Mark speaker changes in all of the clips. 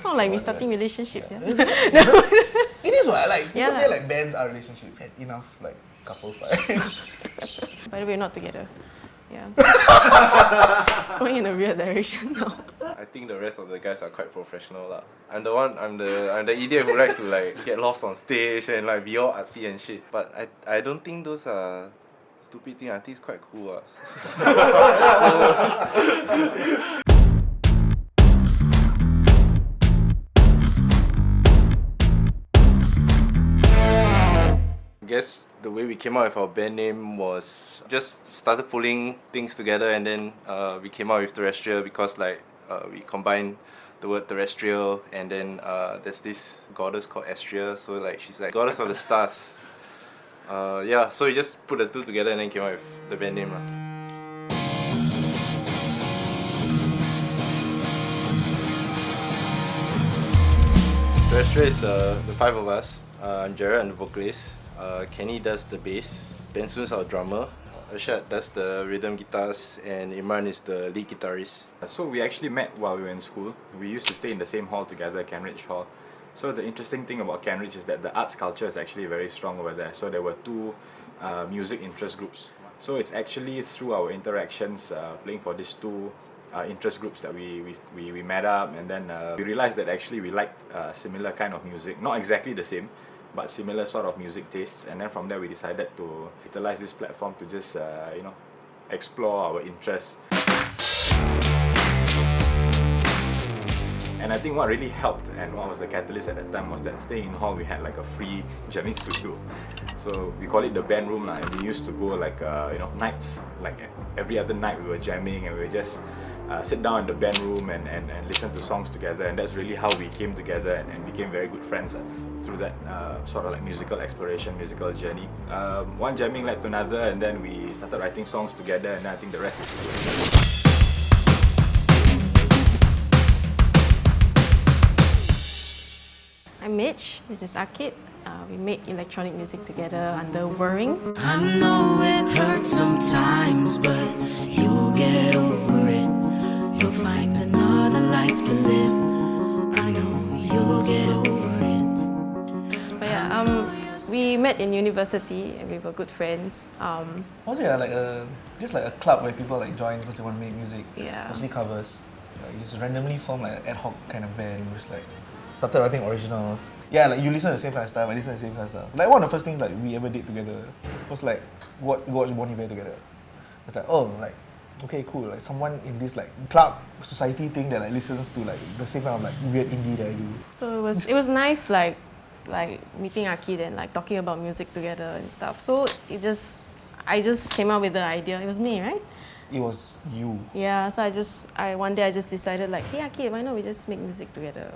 Speaker 1: sound like we starting relationships, yeah?
Speaker 2: It is what, like, people say like bands are relationships, had enough like couple fights.
Speaker 1: By the way, we're not together. Yeah. It's going in a weird direction now.
Speaker 3: I think the rest of the guys are quite professional lah. I'm the idiot who likes to like get lost on stage and like be all artsy and shit. But I don't think those are stupid things. I think it's quite cool. I guess the way we came out with our band name was just started pulling things together, and then we came out with Terrestrial because like we combined the word terrestrial, and then there's this goddess called Astria, so like she's like goddess of the stars. Yeah, so we just put the two together and then came out with the band name lah. Terrestrial is the five of us. I'm Jared, I'm the vocalist. Kenny does the bass. Bensu's our drummer. Arshad does the rhythm guitars, and Imran is the lead guitarist.
Speaker 4: So we actually met while we were in school. We used to stay in the same hall together, Cambridge Hall. So the interesting thing about Cambridge is that the arts culture is actually very strong over there. So there were two music interest groups. So it's actually through our interactions playing for these two interest groups that we met up, and then we realized that actually we liked similar kind of music, not exactly the same, but similar sort of music tastes. And then from there we decided to utilize this platform to just explore our interests. And I think what really helped and what was the catalyst at that time was that staying in hall we had like a free jamming studio. So we call it the band room, and we used to go like nights, like every other night we were jamming, and we would just sit down in the band room and listen to songs together. And that's really how we came together and became very good friends through that sort of like musical exploration, musical journey. One jamming led to another, and then we started writing songs together, and I think the rest is history.
Speaker 1: I'm Mitch, this is Arcade. We make electronic music together under Whirring.
Speaker 5: I know it hurts sometimes, but you'll get over it. You'll find another life to live. I know you'll get over it.
Speaker 1: But yeah, we met in university and we were good friends.
Speaker 2: Was it like just like a club where people like join because they want to make music?
Speaker 1: Yeah.
Speaker 2: Mostly covers. Like, just randomly form like an ad hoc kind of band, just like started writing originals. Yeah, like you listen to the same kind of stuff, I listen to the same kind of stuff. Like one of the first things like we ever did together was like watch Bon Iver together. It's like, oh, like okay, cool. Like someone in this like club society thing that like listens to like the same kind of like weird indie that I do.
Speaker 1: So it was nice like meeting Akid and like talking about music together and stuff. So I just came up with the idea. It was me, right?
Speaker 2: It was you.
Speaker 1: Yeah, so one day I just decided like, hey Akid, why not we just make music together?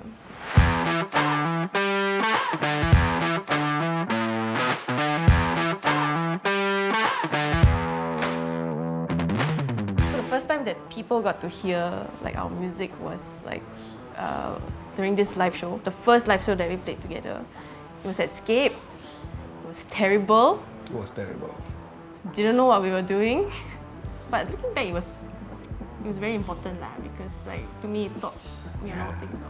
Speaker 1: First time that people got to hear like our music was like during this live show, the first live show that we played together. It was at Scape. It was terrible.
Speaker 2: It was terrible.
Speaker 1: Didn't know what we were doing, but looking back, it was very important lah, because like to me it taught me a lot of things.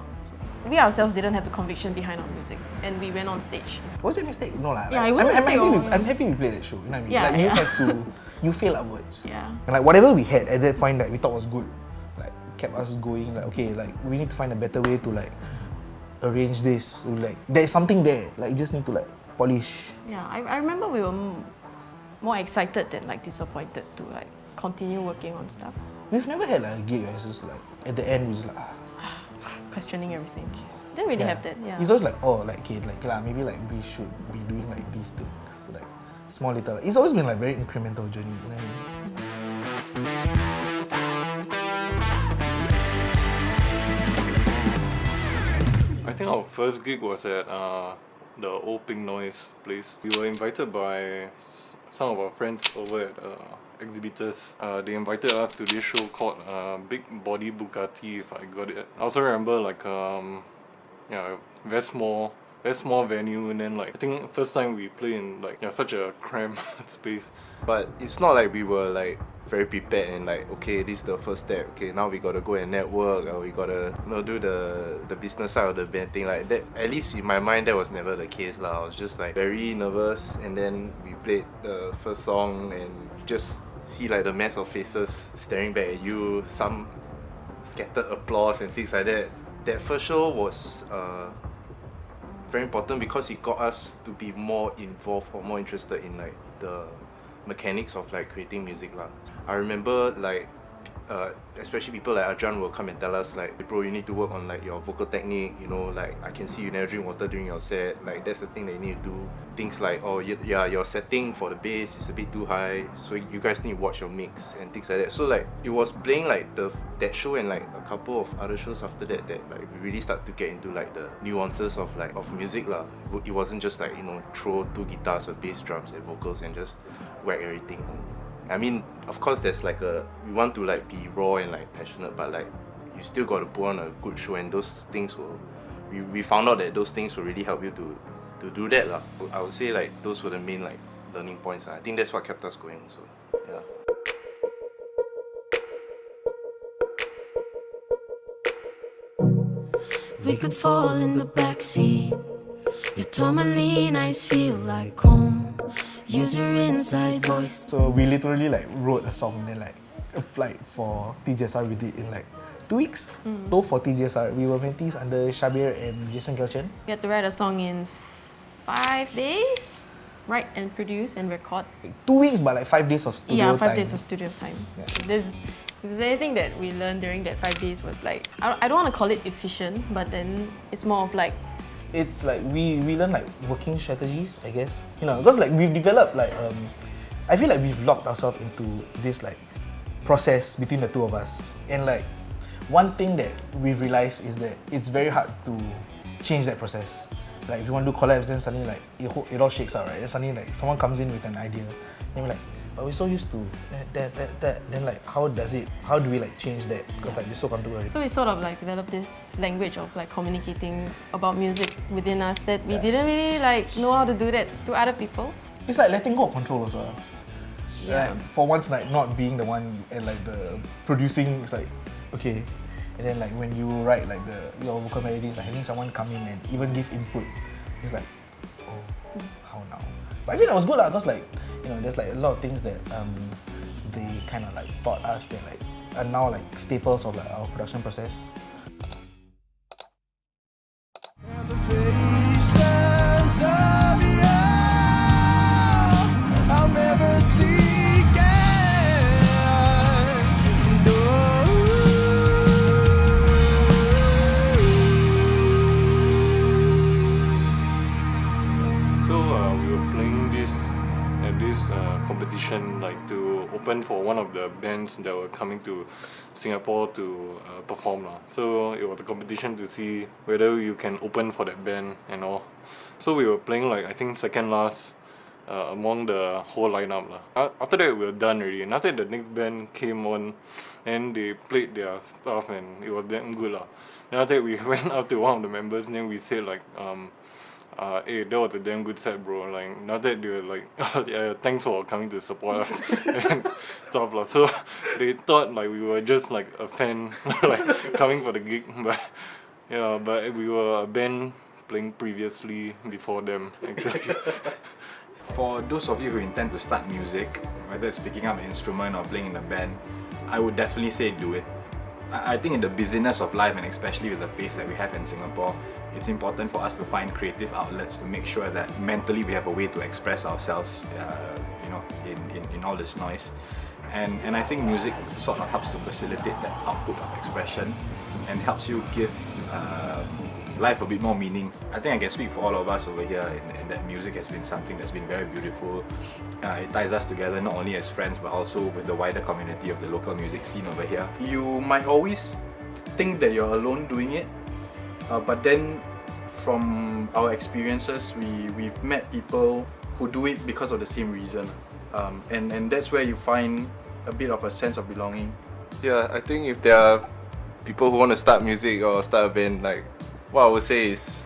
Speaker 1: We ourselves didn't have the conviction behind our music, and we went on stage.
Speaker 2: Was it a mistake? No lah.
Speaker 1: Yeah, it was a mistake.
Speaker 2: I'm happy we played that show. You know what I mean?
Speaker 1: Yeah,
Speaker 2: like you have to. You fail upwards.
Speaker 1: Yeah.
Speaker 2: And like whatever we had at that point that we thought was good, like kept us going. Like okay, like we need to find a better way to like arrange this. Like there's something there. Like you just need to like polish.
Speaker 1: Yeah, I remember we were more excited than like disappointed to like continue working on stuff.
Speaker 2: We've never had like a gig where it's just like at the end we just like
Speaker 1: questioning everything. Didn't really have that. Yeah.
Speaker 2: It's always like like okay, like maybe like we should be doing like these things. Like small little. It's always been like very incremental journey. You know what I
Speaker 6: mean? I think our first gig was at the Old Pink Noise place. We were invited by some of our friends over at exhibitors. They invited us to this show called Big Body Bugatti, if I got it. I also remember like very small venue, and then like I think first time we play in like such a cramped space.
Speaker 3: But it's not like we were like very prepared and like, okay, this is the first step. Okay, now we gotta go and network, or we gotta do the business side of the band thing like that. At least in my mind, that was never the case lah. I was just like very nervous, and then we played the first song and just see like the mass of faces staring back at you, some scattered applause and things like that. That first show was very important because it got us to be more involved or more interested in like the mechanics of like creating music lah. I remember like especially people like Arjan will come and tell us like, bro, you need to work on like your vocal technique, you know, like I can see you never drink water during your set, like that's the thing that you need to do. Things like, oh yeah, your setting for the bass is a bit too high, so you guys need to watch your mix and things like that. So like it was playing like that show and like a couple of other shows after that like we really start to get into like the nuances of like of music lah. It wasn't just like, you know, throw two guitars with bass, drums and vocals and just whack everything. I mean, of course there's like we want to like be raw and like passionate, but like you still got to put on a good show, and those things will, we found out that those things will really help you to do that lah. I would say like those were the main like learning points. I think that's what kept us going also. Yeah.
Speaker 5: We could fall in the backseat. Your Tom and Lee nights feel like home. Use your inside voice.
Speaker 2: So we literally like wrote a song and then like applied for TGSR. We did in like 2 weeks. So for TGSR, we were mentees under Shabir and Jason Kelchen.
Speaker 1: We had to write a song in 5 days, write and produce and record.
Speaker 2: 2 weeks, but like 5 days of studio time.
Speaker 1: Yeah, 5 days of studio time.
Speaker 2: Yeah.
Speaker 1: So if there's anything that we learned during that 5 days was like, I don't want to call it efficient, but then it's more of like,
Speaker 2: it's like we learn like working strategies, I guess. You know, because like we've developed like I feel like we've locked ourselves into this like process between the two of us. And like one thing that we've realized is that it's very hard to change that process. Like if you want to do collabs, then suddenly like it all shakes out, right? Then suddenly like someone comes in with an idea, and we're like, but we're so used to that. Then like how do we like change that? Because like we're so comfortable.
Speaker 1: so we sort of like developed this language of like communicating about music within us that we didn't really like know how to do that to other people.
Speaker 2: It's like letting go of control also.
Speaker 1: Yeah.
Speaker 2: Like for once, like not being the one and like the producing, it's like okay. And then like when you write like your vocal melodies, like having someone come in and even give input, it's like, oh, how now? But I feel that was good lah, because like, you know, there's like a lot of things that they kind of like taught us that like are now like staples of like our production process.
Speaker 6: Competition like to open for one of the bands that were coming to Singapore to perform lah. So it was a competition to see whether you can open for that band and all. So we were playing like I think second last among the whole lineup lah. After that we were done already, and after the next band came on and they played their stuff and it was damn good lah. Then after that we went up to one of the members and then we said like hey, that was a damn good set, bro. Like, not that they were like, yeah, thanks for coming to support us and stuff lah. So they thought like we were just like a fan, like coming for the gig, but yeah, but we were a band playing previously before them actually.
Speaker 4: For those of you who intend to start music, whether it's picking up an instrument or playing in a band, I would definitely say do it. I think in the busyness of life, and especially with the pace that we have in Singapore, it's important for us to find creative outlets to make sure that mentally we have a way to express ourselves, you know, in all this noise. And I think music sort of helps to facilitate that output of expression and helps you give life a bit more meaning. I think I can speak for all of us over here in that music has been something that's been very beautiful. It ties us together not only as friends but also with the wider community of the local music scene over here.
Speaker 7: You might always think that you're alone doing it, but then from our experiences, we've met people who do it because of the same reason, and that's where you find a bit of a sense of belonging.
Speaker 3: Yeah, I think if there are people who want to start music or start a band, like what I would say is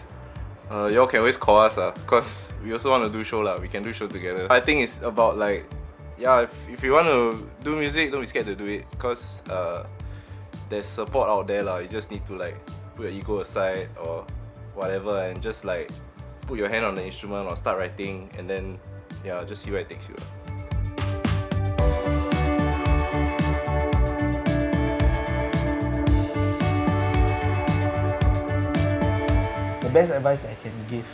Speaker 3: y'all can always call us because we also want to do show lah. We can do show together. I think it's about like yeah, if you want to do music, don't be scared to do it, because there's support out there lah. You just need to like put your ego aside or whatever and just like put your hand on the instrument or start writing, and then yeah, just see where it takes you.
Speaker 2: The best advice I can give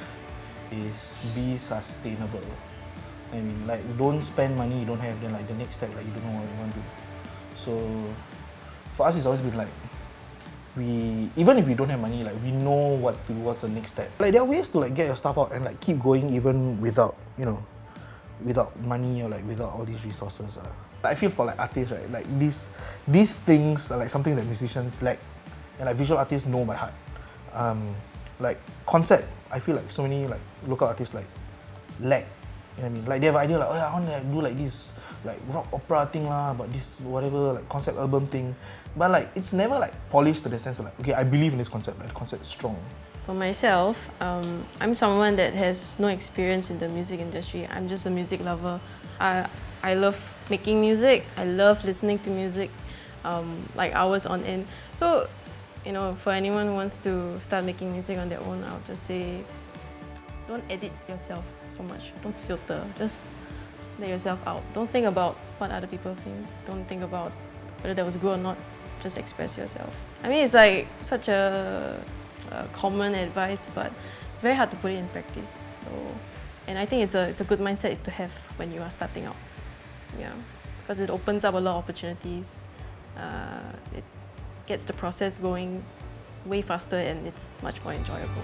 Speaker 2: is be sustainable. I mean, like, don't spend money you don't have, then like the next step, like, you don't know what you want to do. So for us, it's always been like, even if we don't have money, like, we know what's the next step. Like, there are ways to like get your stuff out and like keep going even without, you know, without money or like without all these resources. I feel for like artists, right, like these things are like something that musicians lack, and like visual artists know by heart. Like concept, I feel like so many like local artists like lack. You know what I mean? Like they have an idea like, oh yeah, I want to do like this, like rock opera thing lah, but this whatever like concept album thing. But like it's never like polished to the sense of like, okay, I believe in this concept, like the concept is strong.
Speaker 1: For myself, I'm someone that has no experience in the music industry. I'm just a music lover. I love making music. I love listening to music, like hours on end. So, you know, for anyone who wants to start making music on their own, I'll just say, don't edit yourself so much. Don't filter. Just let yourself out. Don't think about what other people think. Don't think about whether that was good or not. Just express yourself. I mean, it's like such a common advice, but it's very hard to put it in practice. So, and I think it's a good mindset to have when you are starting out. Yeah, because it opens up a lot of opportunities. It gets the process going way faster, and it's much more enjoyable.